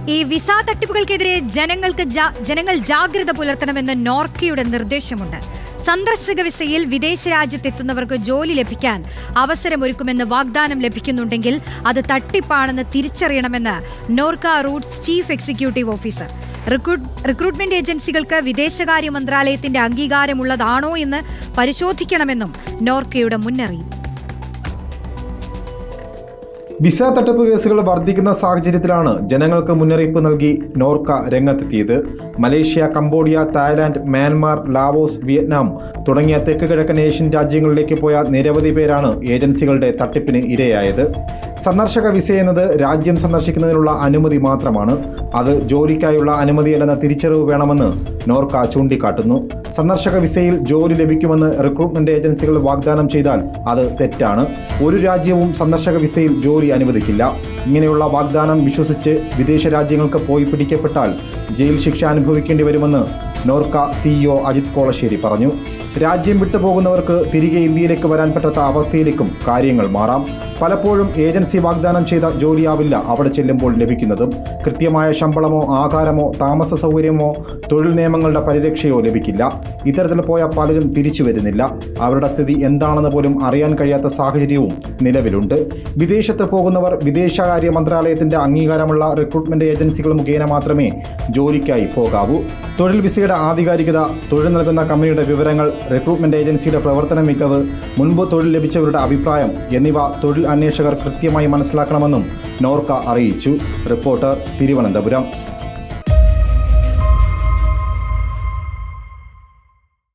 ഈ വിസ തട്ടിപ്പുകൾക്കെതിരെ ജനങ്ങൾ ജാഗ്രത പുലർത്തണമെന്ന് നോർക്കയുടെ നിർദ്ദേശമുണ്ട്. സന്ദർശക വിസയിൽ വിദേശ രാജ്യത്തെത്തുന്നവർക്ക് ജോലി ലഭിക്കാൻ അവസരമൊരുക്കുമെന്ന് വാഗ്ദാനം ലഭിക്കുന്നുണ്ടെങ്കിൽ അത് തട്ടിപ്പാണെന്ന് തിരിച്ചറിയണമെന്ന് Norka Roots chief executive officer. Recruitment ഏജൻസികൾക്ക് വിദേശകാര്യ മന്ത്രാലയത്തിന്റെ അംഗീകാരമുള്ളതാണോ എന്ന് പരിശോധിക്കണമെന്നും നോർക്കയുടെ മുന്നറിയിപ്പ്. വിസ തട്ടിപ്പ് കേസുകൾ വർദ്ധിക്കുന്ന സാഹചര്യത്തിലാണ് ജനങ്ങൾക്ക് മുന്നറിയിപ്പ് നൽകി നോർക്ക രംഗത്തെത്തിയത്. Malaysia, Cambodia, Thailand, Myanmar, Laos, Vietnam തുടങ്ങിയ തെക്ക് കിഴക്കൻ ഏഷ്യൻ രാജ്യങ്ങളിലേക്ക് പോയ നിരവധി പേരാണ് ഏജൻസികളുടെ തട്ടിപ്പിന് ഇരയായത്. സന്ദർശക വിസ എന്നത് രാജ്യം സന്ദർശിക്കുന്നതിനുള്ള അനുമതി മാത്രമാണ്. അത് ജോലിക്കായുള്ള അനുമതിയല്ലെന്ന തിരിച്ചറിവ് വേണമെന്ന് നോർക്ക ചൂണ്ടിക്കാട്ടുന്നു. സന്ദർശക വിസയിൽ ജോലി ലഭിക്കുമെന്ന് റിക്രൂട്ട്മെന്റ് ഏജൻസികൾ വാഗ്ദാനം ചെയ്താൽ അത് തെറ്റാണ്. ഒരു രാജ്യവും സന്ദർശക വിസയിൽ ജോലി അനുവദിക്കില്ല. ഇങ്ങനെയുള്ള വാഗ്ദാനം വിശ്വസിച്ച് വിദേശ രാജ്യങ്ങൾക്ക് പോയി പിടിക്കപ്പെട്ടാൽ ജയിൽ ശിക്ഷ അനുഭവിക്കേണ്ടി വരുമെന്ന് നോർക്ക സിഇഒ അജിത് കോളശ്ശേരി പറഞ്ഞു. രാജ്യം വിട്ടുപോകുന്നവർക്ക് തിരികെ ഇന്ത്യയിലേക്ക് വരാൻ പറ്റാത്ത അവസ്ഥയിലേക്കും കാര്യങ്ങൾ മാറാം. പലപ്പോഴും ഏജൻസി വാഗ്ദാനം ചെയ്ത ജോലിയാവില്ല അവിടെ ചെല്ലുമ്പോൾ ലഭിക്കുന്നതും. കൃത്യമായ ശമ്പളമോ ആഹാരമോ താമസ സൗകര്യമോ തൊഴിൽ നിയമങ്ങളുടെ പരിരക്ഷയോ ലഭിക്കില്ല. ഇത്തരത്തിൽ പോയ പലരും തിരിച്ചു വരുന്നില്ല. അവരുടെ സ്ഥിതി എന്താണെന്ന് പോലും അറിയാൻ കഴിയാത്ത സാഹചര്യവും നിലവിലുണ്ട്. വിദേശത്ത് പോകുന്നവർ വിദേശകാര്യ മന്ത്രാലയത്തിന്റെ അംഗീകാരമുള്ള റിക്രൂട്ട്മെന്റ് ഏജൻസികൾ മുഖേന മാത്രമേ ജോലിക്കായി പോകാവൂ. തൊഴിൽ വിസയുടെ ആധികാരികത, തൊഴിൽ നൽകുന്ന കമ്പനിയുടെ വിവരങ്ങൾ, റിക്രൂട്ട്മെന്റ് ഏജൻസിയുടെ പ്രവർത്തന മികവ്, മുൻപ് തൊഴിൽ ലഭിച്ചവരുടെ അഭിപ്രായം എന്നിവ തൊഴിൽ അന്വേഷകർ കൃത്യമായി മനസ്സിലാക്കണമെന്നും നോർക്ക അറിയിച്ചു. റിപ്പോർട്ടർ, തിരുവനന്തപുരം.